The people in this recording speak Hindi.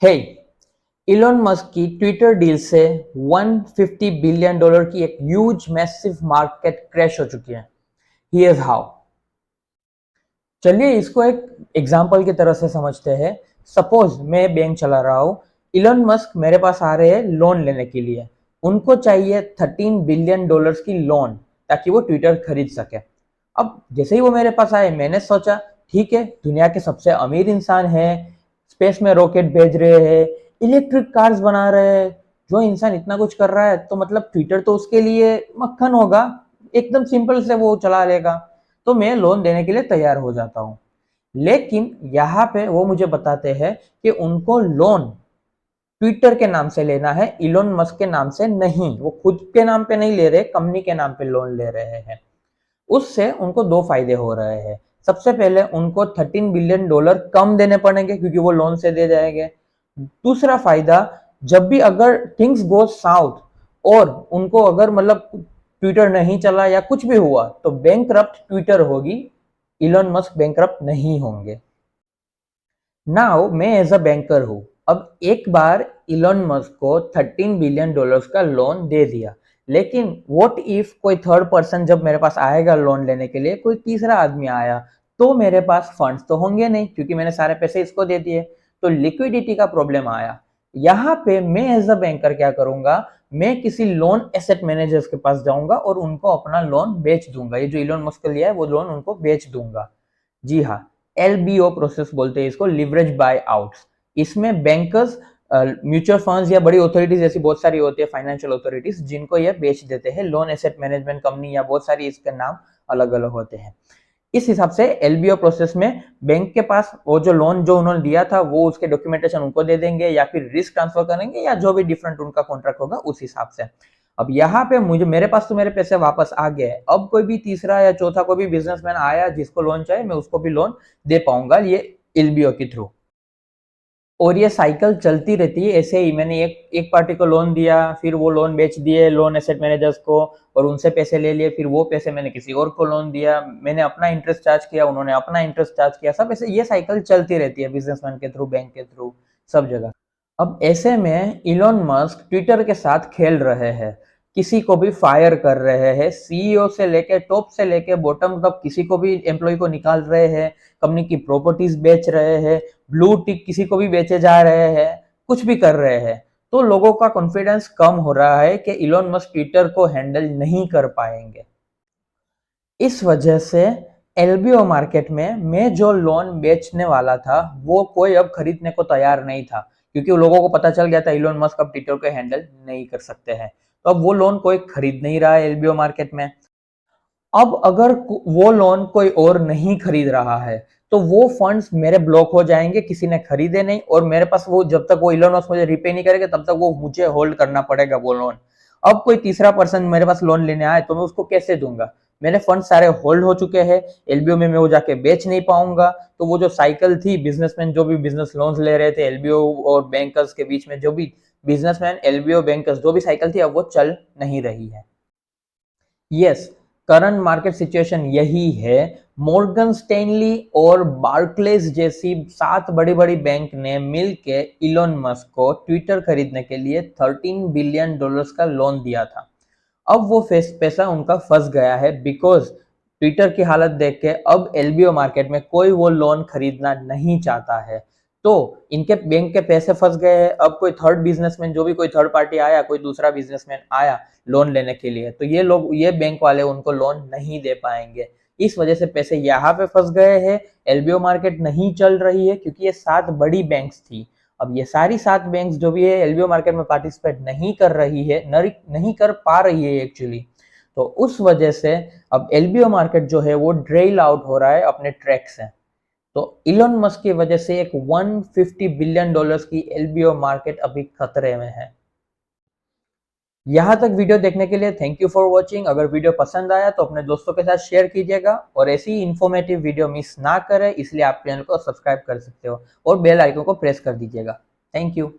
हे, इलोन मस्क की ट्विटर डील से 150 बिलियन डॉलर की एक ह्यूज मैसिव मार्केट क्रैश हो चुकी है। Here's how. चलिए इसको एक एग्जांपल की तरह से समझते हैं। सपोज मैं बैंक चला रहा हूँ, इलोन मस्क मेरे पास आ रहे हैं लोन लेने के लिए। उनको चाहिए 13 बिलियन डॉलर्स की लोन ताकि वो ट्विटर खरीद सके। अब जैसे ही वो मेरे पास आए, मैंने सोचा ठीक है, दुनिया के सबसे अमीर इंसान है, स्पेस में रॉकेट भेज रहे हैं, इलेक्ट्रिक कार्स बना रहे हैं, जो इंसान इतना कुछ कर रहा है तो मतलब ट्विटर तो उसके लिए मक्खन होगा, एकदम सिंपल से वो चला लेगा। तो मैं लोन देने के लिए तैयार हो जाता हूँ। लेकिन यहाँ पे वो मुझे बताते हैं कि उनको लोन ट्विटर के नाम से लेना है, इलोन मस्क के नाम से नहीं। वो खुद के नाम पे नहीं ले रहे, कंपनी के नाम पे लोन ले रहे हैं। उससे उनको दो फायदे हो रहे हैं। सबसे पहले उनको 13 बिलियन डॉलर कम देने पड़ेंगे क्योंकि वो लोन से दे जाएंगे। दूसरा फायदा, जब भी अगर थिंग्स गो साउथ और उनको अगर मतलब ट्विटर नहीं चला या कुछ भी हुआ तो बैंकरप्ट ट्विटर होगी, इलोन मस्क बैंकरप्ट नहीं होंगे। नाउ मैं एज अ बैंकर हूं। अब एक बार इलोन मस्क को 13 बिलियन डॉलर्स का लोन दे दिया, लेकिन व्हाट इफ कोई थर्ड पर्सन जब मेरे पास आएगा लोन लेने के लिए, कोई तीसरा आदमी आया, तो मेरे पास फंड्स तो होंगे नहीं क्योंकि मैंने सारे पैसे इसको दे दिए। तो लिक्विडिटी का प्रॉब्लम आया। यहाँ पे मैं एज अ बैंकर क्या करूंगा, मैं किसी लोन एसेट मैनेजर्स के पास जाऊंगा और उनको अपना लोन बेच दूंगा। ये जो इलोन मस्क लिया है वो लोन उनको बेच दूंगा। जी हाँ, एलबीओ प्रोसेस बोलते हैं इसको, लिवरेज बाय आउट्स। इसमें बैंकर्स, म्यूचुअल फंड्स या बड़ी अथॉरिटीज ऐसी बहुत सारी होती है, फाइनेंशियल अथॉरिटीज, जिनको ये बेच देते हैं। लोन एसेट मैनेजमेंट कंपनी या बहुत सारी इसके नाम अलग अलग होते हैं। इस हिसाब से एलबीओ प्रोसेस में बैंक के पास वो जो लोन जो उन्होंने दिया था वो उसके डॉक्यूमेंटेशन उनको दे देंगे या फिर रिस्क ट्रांसफर करेंगे या जो भी डिफरेंट उनका कॉन्ट्रैक्ट होगा उस हिसाब से। अब यहाँ पे मुझे, मेरे पास तो मेरे पैसे वापस आ गए। अब कोई भी तीसरा या चौथा कोई भी बिजनेसमैन आया जिसको लोन चाहिए, मैं उसको भी लोन दे पाऊंगा ये एलबीओ के थ्रू। और ये साइकिल चलती रहती है ऐसे ही। मैंने एक पार्टी को लोन दिया, फिर वो लोन बेच दिए लोन एसेट मैनेजर्स को और उनसे पैसे ले लिए, फिर वो पैसे मैंने किसी और को लोन दिया, मैंने अपना इंटरेस्ट चार्ज किया, उन्होंने अपना इंटरेस्ट चार्ज किया, सब ऐसे ये साइकिल चलती रहती है बिजनेसमैन के थ्रू, बैंक के थ्रू, सब जगह। अब ऐसे में इलोन मस्क ट्विटर के साथ खेल रहे हैं, किसी को भी फायर कर रहे हैं, सीईओ से लेके टॉप से लेके बॉटम तक किसी को भी एम्प्लॉय को निकाल रहे हैं, कंपनी की प्रॉपर्टीज बेच रहे हैं, ब्लू टिक किसी को भी बेचे जा रहे हैं, कुछ भी कर रहे हैं। तो लोगों का कॉन्फिडेंस कम हो रहा है कि इलोन मस्क ट्विटर को हैंडल नहीं कर पाएंगे। इस वजह से एलबीओ मार्केट में मैं जो लोन बेचने वाला था वो कोई अब खरीदने को तैयार नहीं था, क्योंकि लोगों को पता चल गया था इलोन मस्क अब ट्विटर को हैंडल नहीं कर सकते हैं। तो अब वो लोन कोई खरीद नहीं रहा है एलबीओ मार्केट में। अब अगर वो लोन कोई और नहीं खरीद रहा है तो वो फंड्स मेरे ब्लॉक हो जाएंगे, किसी ने खरीदे नहीं, और मेरे पास वो, जब तक वो इलोन मस्क मुझे रिपे नहीं करेगा तब तक वो मुझे होल्ड करना पड़ेगा वो लोन। अब कोई तीसरा पर्सन मेरे पास लोन लेने आए तो मैं उसको कैसे दूंगा? मेरे फंड सारे होल्ड हो चुके हैं, एलबीओ में मैं वो जाके बेच नहीं पाऊंगा। तो वो जो साइकिल थी, बिजनेसमैन जो भी बिजनेस लोन्स ले रहे थे एलबीओ और बैंकर्स के बीच में, जो भी बिजनेसमैन एलबीओ बैंकर्स जो भी साइकिल थी, अब वो चल नहीं रही है। यस, करंट मार्केट सिचुएशन यही है। मॉर्गन स्टैनली और बार्कलेज जैसी 7 बड़ी बड़ी बैंक ने मिलके इलोन मस्क को ट्विटर खरीदने के लिए 13 बिलियन डॉलर्स का लोन दिया था। अब वो पैसा उनका फंस गया है, बिकॉज ट्विटर की हालत देख के अब एलबीओ मार्केट में कोई वो लोन खरीदना नहीं चाहता है। तो इनके बैंक के पैसे फंस गए हैं। अब कोई थर्ड बिजनेसमैन, जो भी कोई थर्ड पार्टी आया, कोई दूसरा बिजनेसमैन आया लोन लेने के लिए, तो ये लोग, ये बैंक वाले उनको लोन नहीं दे पाएंगे। इस वजह से पैसे यहाँ पे फंस गए हैं। एलबीओ मार्केट नहीं चल रही है क्योंकि ये 7 बड़ी बैंक्स थी। अब ये सारी 7 बैंक्स जो भी है एलबीओ मार्केट में पार्टिसिपेट नहीं कर रही है, नहीं कर पा रही है एक्चुअली। तो उस वजह से अब एलबीओ मार्केट जो है वो ड्रेल आउट हो रहा है अपने ट्रैक से। तो इलोन मस्क की वजह से एक 150 बिलियन डॉलर्स की एलबीओ मार्केट अभी खतरे में है। यहां तक वीडियो देखने के लिए थैंक यू फॉर वॉचिंग। अगर वीडियो पसंद आया तो अपने दोस्तों के साथ शेयर कीजिएगा, और ऐसी इंफॉर्मेटिव वीडियो मिस ना करें इसलिए आप चैनल को सब्सक्राइब कर सकते हो और बेल आइकन को प्रेस कर दीजिएगा। Thank you.